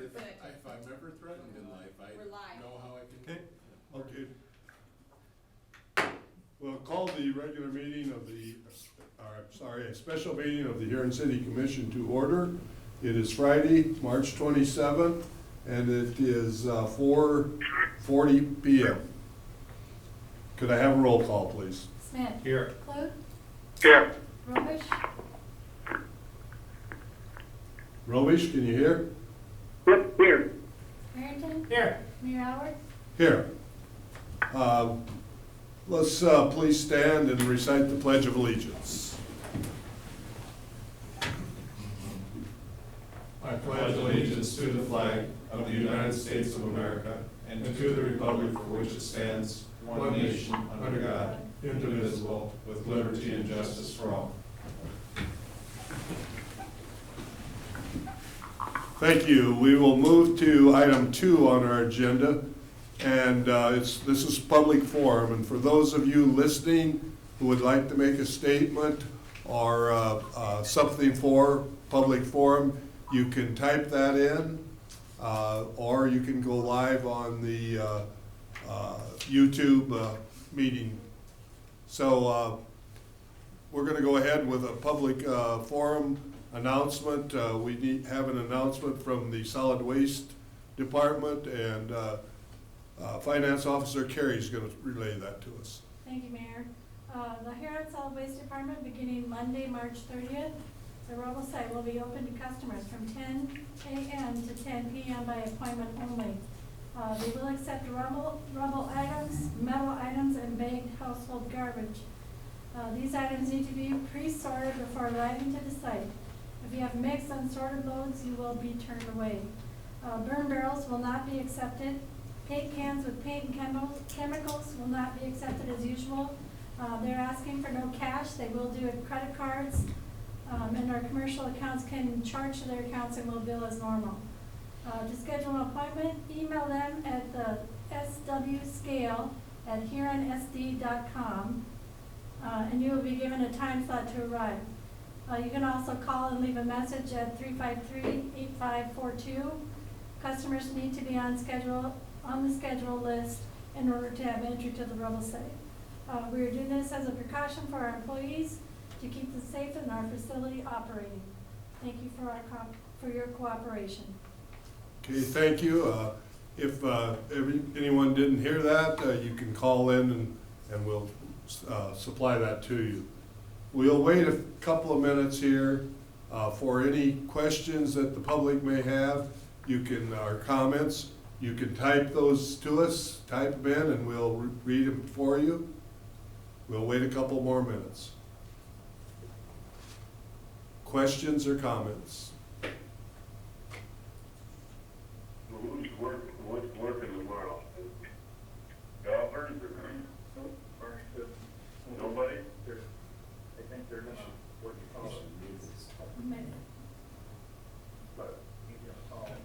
if I'm ever threatened in life, I We're live. know how I can. Okay. We'll call the regular meeting of a special meeting of the Huron City Commission to order. It is Friday, March 27th, and it is 4:40 p.m. Could I have a roll call, please? Smith. Here. Clute. Here. Robish. Robish, can you hear? Yep, here. Harrington. Here. Mayor Howard. Here. Let's please stand and recite the Pledge of Allegiance. I pledge allegiance to the flag of the United States of America and to the republic for which it stands, one nation, under God, indivisible, with liberty and justice for all. Thank you. We will move to item 2 on our agenda, and this is public forum. And for those of you listening who would like to make a statement or something for public forum, you can type that in, or you can go live on the YouTube meeting. So we're going to go ahead with a public forum announcement. We have an announcement from the Solid Waste Department, and Finance Officer Carey is going to relay that to us. Thank you, Mayor. The Huron Solid Waste Department, beginning Monday, March 30th, the rubble site will be open to customers from 10 a.m. to 10 p.m. by appointment only. They will accept rubble items, metal items, and bagged household garbage. These items need to be pre-sorted before arriving to the site. If you have mixed unsorted loads, you will be turned away. Burn barrels will not be accepted. Paint cans with paint and chemicals will not be accepted as usual. They're asking for no cash. They will do it credit cards, and our commercial accounts can charge to their accounts and will bill as normal. To schedule an appointment, email them at the swscale@huronsd.com, and you will be given a time slot to arrive. You can also call and leave a message at 353-8542. Customers need to be on the schedule list in order to have entry to the rubble site. We are doing this as a precaution for our employees to keep them safe in our facility operating. Thank you for your cooperation. Okay, thank you. If anyone didn't hear that, you can call in and we'll supply that to you. We'll wait a couple of minutes here for any questions that the public may have. Or comments. You can type those to us, type them in, and we'll read them for you. We'll wait a couple more minutes. Questions or comments? Who's working tomorrow? Golfers or? Nobody? I think they're gonna work it out. But,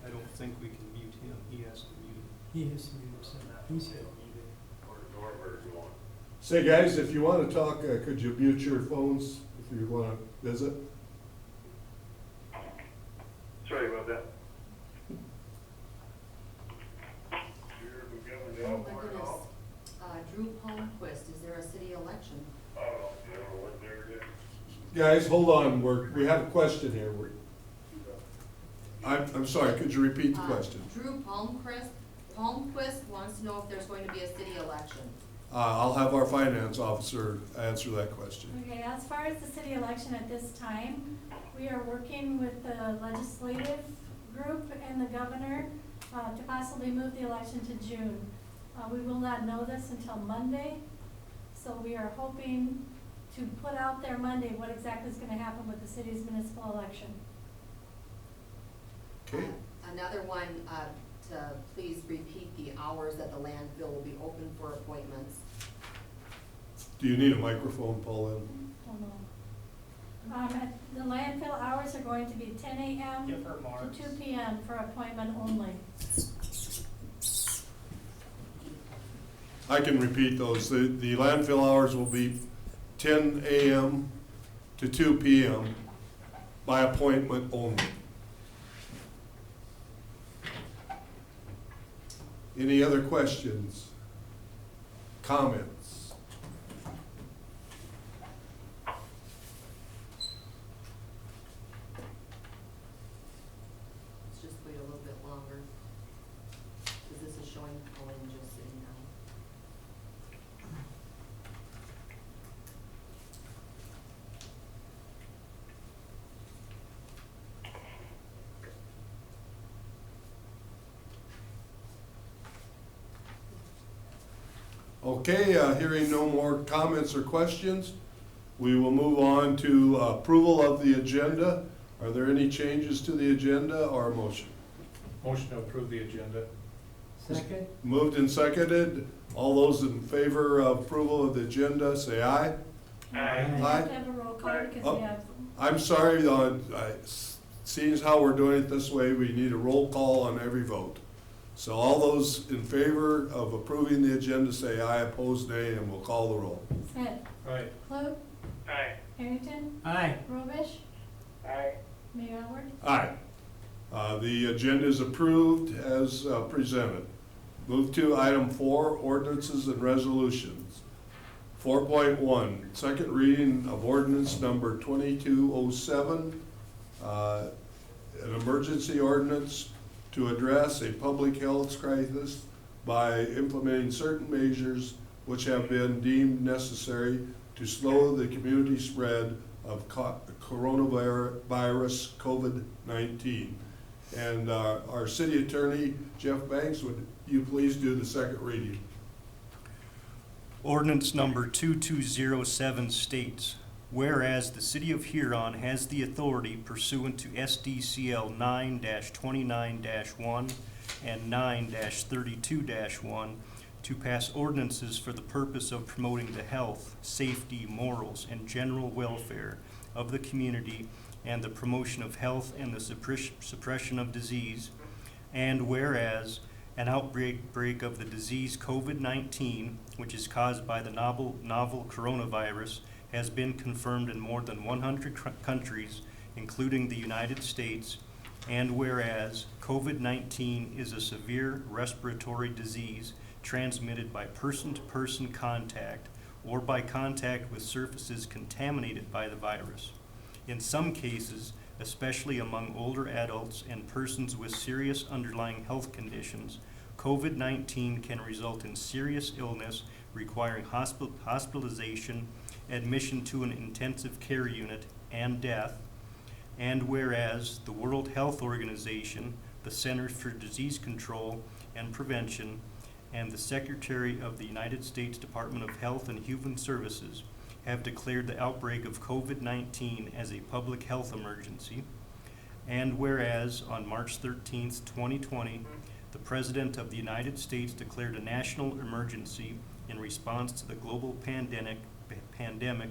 I don't think we can mute him. He has to mute. He has to mute himself. He's got muted. where's Norbert going? Say, guys, if you want to talk, could you mute your phones if you want to visit? Sorry about that. Oh my goodness. Drew Palmquist, is there a city election? Oh, you know what there it is? Guys, hold on. We have a question here. I'm sorry. Could you repeat the question? Drew Palmquist wants to know if there's going to be a city election. I'll have our finance officer answer that question. Okay, as far as the city election at this time, we are working with the legislative group and the governor to possibly move the election to June. We will not know this until Monday, so we are hoping to put out there Monday what exactly is going to happen with the city's municipal election. Okay. Another one, to please repeat the hours that the landfill will be open for appointments. Do you need a microphone, Pauline? Hold on. The landfill hours are going to be 10 a.m. Give her marks. to 2 p.m. for appointment only. I can repeat those. The landfill hours will be 10 a.m. to 2 p.m. by appointment only. Any other questions? Comments? Let's just wait a little bit longer, because this is showing Colin just sitting down. Okay, hearing no more comments or questions, we will move on to approval of the agenda. Are there any changes to the agenda or motion? Motion to approve the agenda. Second? Moved and seconded. All those in favor of approval of the agenda, say aye. We Aye. have to have a roll call because Oh. we have, I'm sorry, seeing as how we're doing it this way, we need a roll call on every vote. So all those in favor of approving the agenda, say aye. Opposed, nay, and we'll call the roll. Smith, Aye. Klug, Aye. Harrington, Aye. Robish, Aye. Mayor Albert. Aye. The agenda is approved as presented. Move to item 4, ordinances and resolutions. 4.1, second reading of ordinance number 2207, an emergency ordinance to address a public health crisis by implementing certain measures which have been deemed necessary to slow the community spread of coronavirus COVID-19. And our city attorney, Jeff Banks, would you please do the second reading? Ordinance number 2207 states, whereas the City of Huron has the authority pursuant to SDCL 9-29-1 and 9-32-1 to pass ordinances for the purpose of promoting the health, safety, morals, and general welfare of the community and the promotion of health and the suppression of disease, and whereas an outbreak of the disease COVID-19, which is caused by the novel coronavirus, has been confirmed in more than 100 countries, including the United States, and whereas COVID-19 is a severe respiratory disease transmitted by person-to-person contact or by contact with surfaces contaminated by the virus. In some cases, especially among older adults and persons with serious underlying health conditions, COVID-19 can result in serious illness requiring hospitalization, admission to an intensive care unit, and death. And whereas the World Health Organization, the Centers for Disease Control and Prevention, and the Secretary of the United States Department of Health and Human Services have declared the outbreak of COVID-19 as a public health emergency. And whereas on March 13th, 2020, the President of the United States declared a national emergency in response to the global pandemic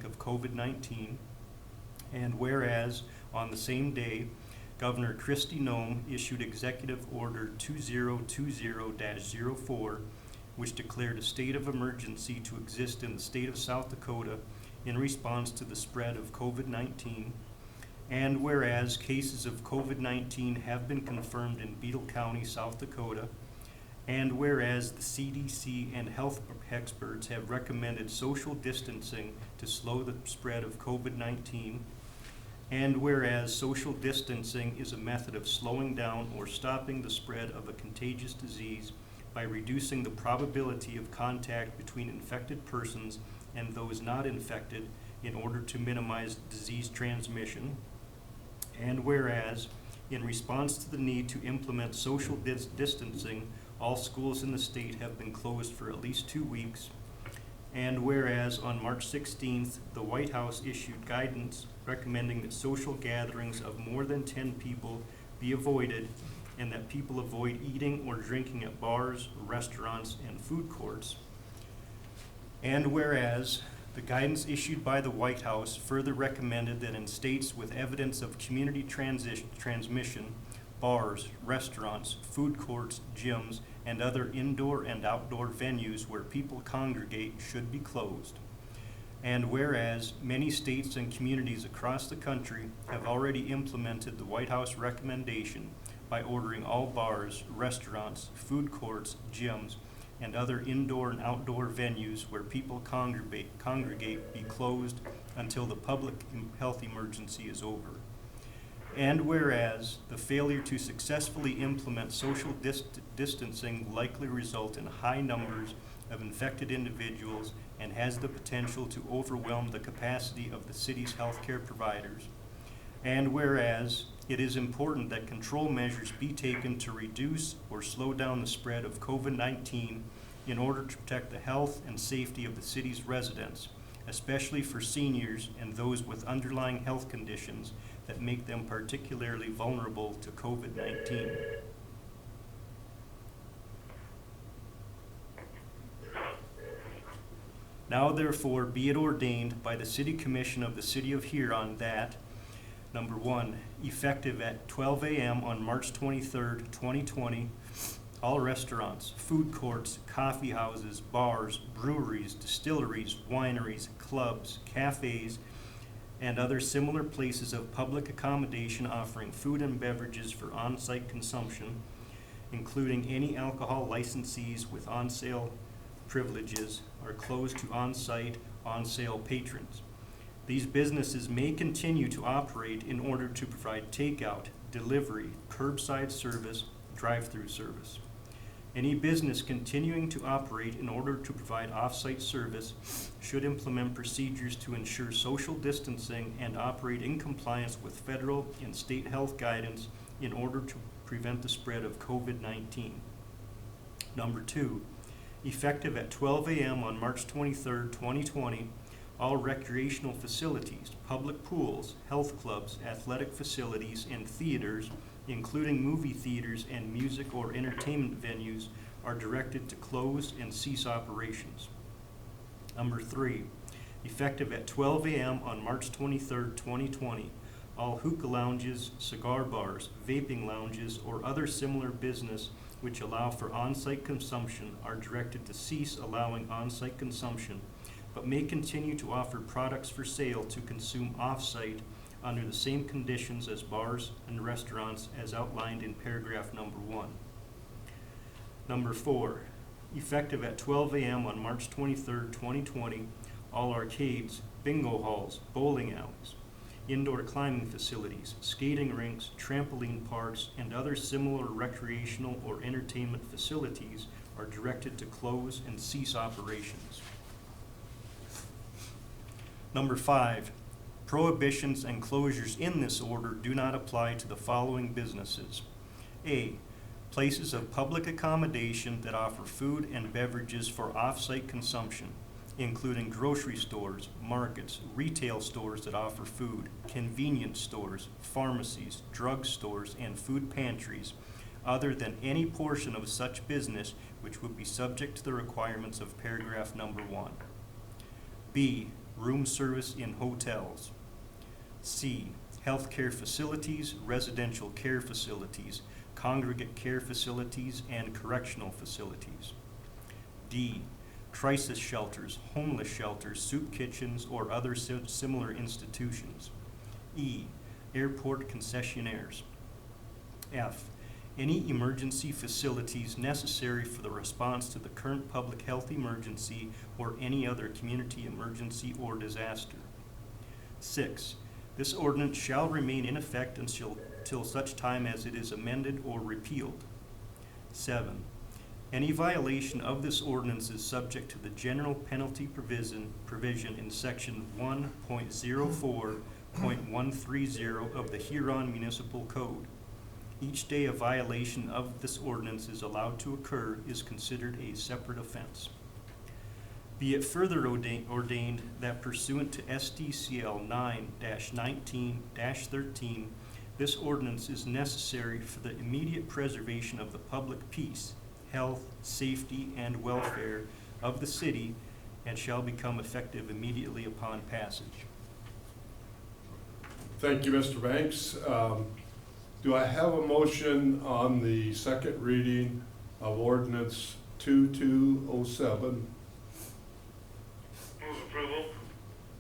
of COVID-19. And whereas on the same day, Governor Kristi Noem issued Executive Order 2020-04, which declared a state of emergency to exist in the state of South Dakota in response to the spread of COVID-19. And whereas cases of COVID-19 have been confirmed in Beetle County, South Dakota, and whereas the CDC and health experts have recommended social distancing to slow the spread of COVID-19, and whereas social distancing is a method of slowing down or stopping the spread of a contagious disease by reducing the probability of contact between infected persons and those not infected in order to minimize disease transmission. And whereas, in response to the need to implement social distancing, all schools in the state have been closed for at least 2 weeks. And whereas on March 16th, the White House issued guidance recommending that social gatherings of more than 10 people be avoided and that people avoid eating or drinking at bars, restaurants, and food courts. And whereas the guidance issued by the White House further recommended that in states with evidence of community transmission, bars, restaurants, food courts, gyms, and other indoor and outdoor venues where people congregate should be closed. And whereas many states and communities across the country have already implemented the White House recommendation by ordering all bars, restaurants, food courts, gyms, and other indoor and outdoor venues where people congregate be closed until the public health emergency is over. And whereas the failure to successfully implement social distancing likely result in high numbers of infected individuals and has the potential to overwhelm the capacity of the city's healthcare providers. And whereas it is important that control measures be taken to reduce or slow down the spread of COVID-19 in order to protect the health and safety of the city's residents, especially for seniors and those with underlying health conditions that make them particularly vulnerable to COVID-19. Now therefore be it ordained by the City Commission of the City of Huron that, number 1, effective at 12 a.m. on March 23rd, 2020, all restaurants, food courts, coffee houses, bars, breweries, distilleries, wineries, clubs, cafes, and other similar places of public accommodation offering food and beverages for on-site consumption, including any alcohol licensees with on-sale privileges, are closed to on-site, on-sale patrons. These businesses may continue to operate in order to provide takeout, delivery, curbside service, drive-through service. Any business continuing to operate in order to provide off-site service should implement procedures to ensure social distancing and operate in compliance with federal and state health guidance in order to prevent the spread of COVID-19. Number 2, effective at 12 a.m. on March 23rd, 2020, all recreational facilities, public pools, health clubs, athletic facilities, and theaters, including movie theaters and music or entertainment venues, are directed to close and cease operations. Number 3, effective at 12 a.m. on March 23rd, 2020, all hookah lounges, cigar bars, vaping lounges, or other similar business which allow for on-site consumption are directed to cease allowing on-site consumption, but may continue to offer products for sale to consume off-site under the same conditions as bars and restaurants as outlined in paragraph number 1. Number 4, effective at 12 a.m. on March 23rd, 2020, all arcades, bingo halls, bowling alleys, indoor climbing facilities, skating rinks, trampoline parks, and other similar recreational or entertainment facilities are directed to close and cease operations. Number 5, prohibitions and closures in this order do not apply to the following businesses. A, places of public accommodation that offer food and beverages for off-site consumption, including grocery stores, markets, retail stores that offer food, convenience stores, pharmacies, drug stores, and food pantries, other than any portion of such business which would be subject to the requirements of paragraph number 1. B, room service in hotels. C, healthcare facilities, residential care facilities, congregate care facilities, and correctional facilities. D, crisis shelters, homeless shelters, soup kitchens, or other similar institutions. E, airport concessionaires. F, any emergency facilities necessary for the response to the current public health emergency or any other community emergency or disaster. 6, this ordinance shall remain in effect until such time as it is amended or repealed. 7, any violation of this ordinance is subject to the general penalty provision in section 1.04.130 of the Huron Municipal Code. Each day a violation of this ordinance is allowed to occur is considered a separate offense. Be it further ordained that pursuant to SDCL 9-19-13, this ordinance is necessary for the immediate preservation of the public peace, health, safety, and welfare of the city, and shall become effective immediately upon passage. Thank you, Mr. Banks. Do I have a motion on the second reading of ordinance 2207? Move approval.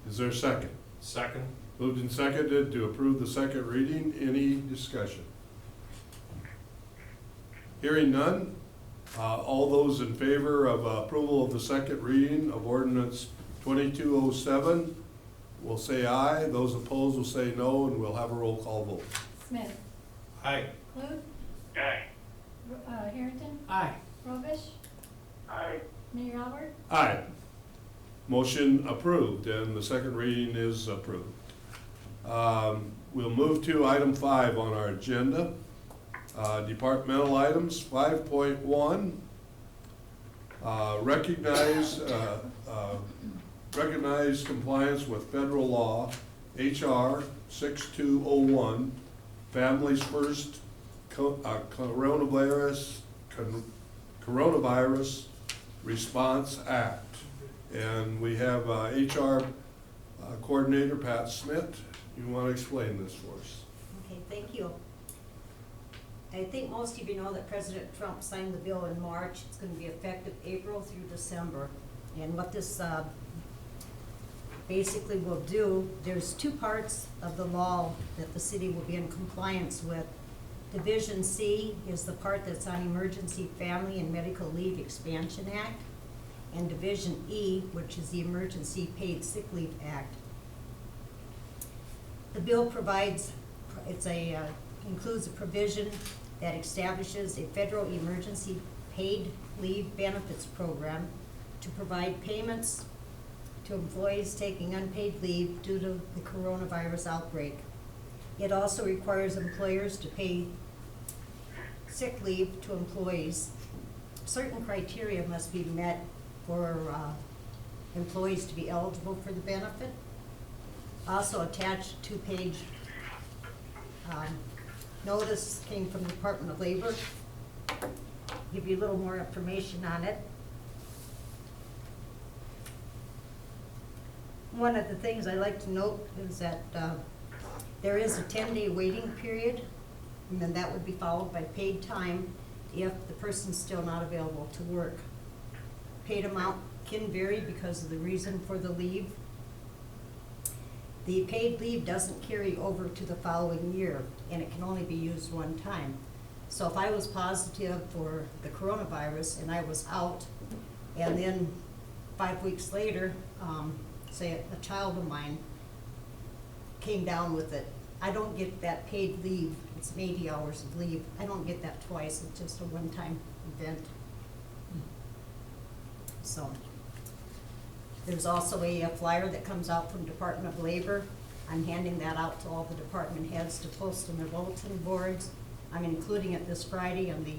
Is there a second? Second. Moved and seconded to approve the second reading. Any discussion? Hearing none, all those in favor of approval of the second reading of ordinance 2207 will say aye. Those opposed will say no, and we'll have a roll call vote. Smith. Aye. Clute. Aye. Harrington. Aye. Robish. Aye. Mayor Albert. Aye. Motion approved, and the second reading is approved. We'll move to item 5 on our agenda. Departmental items, 5.1. Recognize compliance with federal law, HR 6201, Families First Coronavirus Response Act. And we have HR Coordinator Pat Smith. You want to explain this for us? Okay, thank you. I think most of you know that President Trump signed the bill in March. It's going to be effective April through December. And what this basically will do, there's 2 parts of the law that the city will be in compliance with. Division C is the part that's on Emergency Family and Medical Leave Expansion Act, and Division E, which is the Emergency Paid Sick Leave Act. The bill provides, includes a provision that establishes a federal emergency paid leave benefits program to provide payments to employees taking unpaid leave due to the coronavirus outbreak. It also requires employers to pay sick leave to employees. Certain criteria must be met for employees to be eligible for the benefit. Also attached 2-page notice came from the Department of Labor. Give you a little more information on it. One of the things I like to note is that there is a 10-day waiting period, and then that would be followed by paid time if the person's still not available to work. Paid amount can vary because of the reason for the leave. The paid leave doesn't carry over to the following year, and it can only be used one time. So if I was positive for the coronavirus and I was out, and then 5 weeks later, say a child of mine came down with it, I don't get that paid leave. It's 80 hours of leave. I don't get that twice. It's just a one-time event. So there's also a flyer that comes out from Department of Labor. I'm handing that out to all the department heads to post on their bulletin boards. I'm including it this Friday on the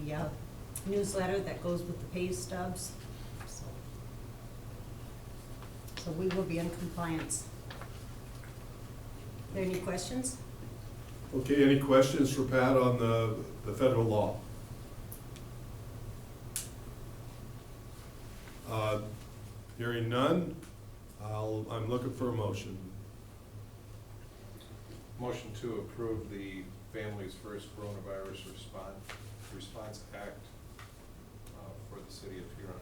newsletter that goes with the pay stubs. So we will be in compliance. Are there any questions? Okay, any questions for Pat on the federal law? Hearing none, I'm looking for a motion. Motion to approve the Families First Coronavirus Response Act for the city of Huron.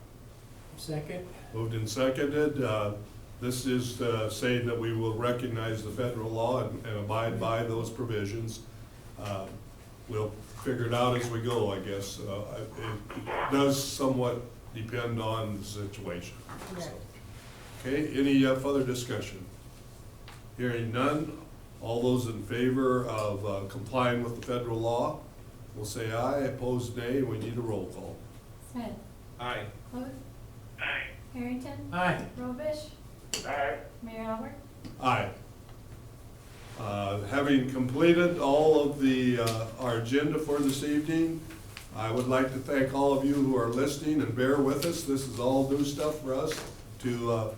Second. Moved and seconded. This is saying that we will recognize the federal law and abide by those provisions. We'll figure it out as we go, I guess. It does somewhat depend on the situation. Correct. Okay, any further discussion? Hearing none, all those in favor of complying with the federal law will say aye, opposed nay. We need a roll call. Smith. Aye. Clute. Aye. Harrington. Aye. Robish. Aye. Mayor Albert. Aye. Having completed all of our agenda for this evening, I would like to thank all of you who are listening and bear with us. This is all new stuff for us to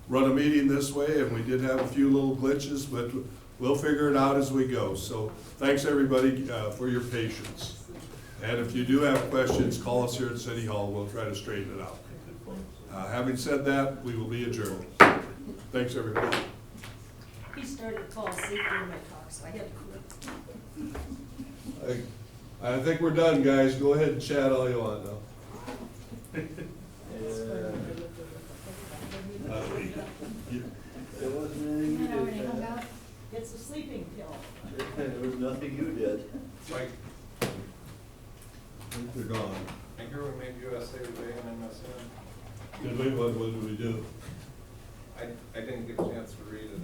run a meeting this way, and we did have a few little glitches, but we'll figure it out as we go. So thanks everybody for your patience. And if you do have questions, call us here at City Hall. We'll try to straighten it out. Having said that, we will be adjourned. Thanks everybody. He started to fall asleep during my talk, so I had to quit. I think we're done, guys. Go ahead and chat all you want now. There wasn't anything you Mayor already did, hung Pat. up. It's a sleeping pill. There was nothing you did. Mike. they're gone. I hear we made USA Today and MSN. Did we, what did we do? I didn't get a chance to read it,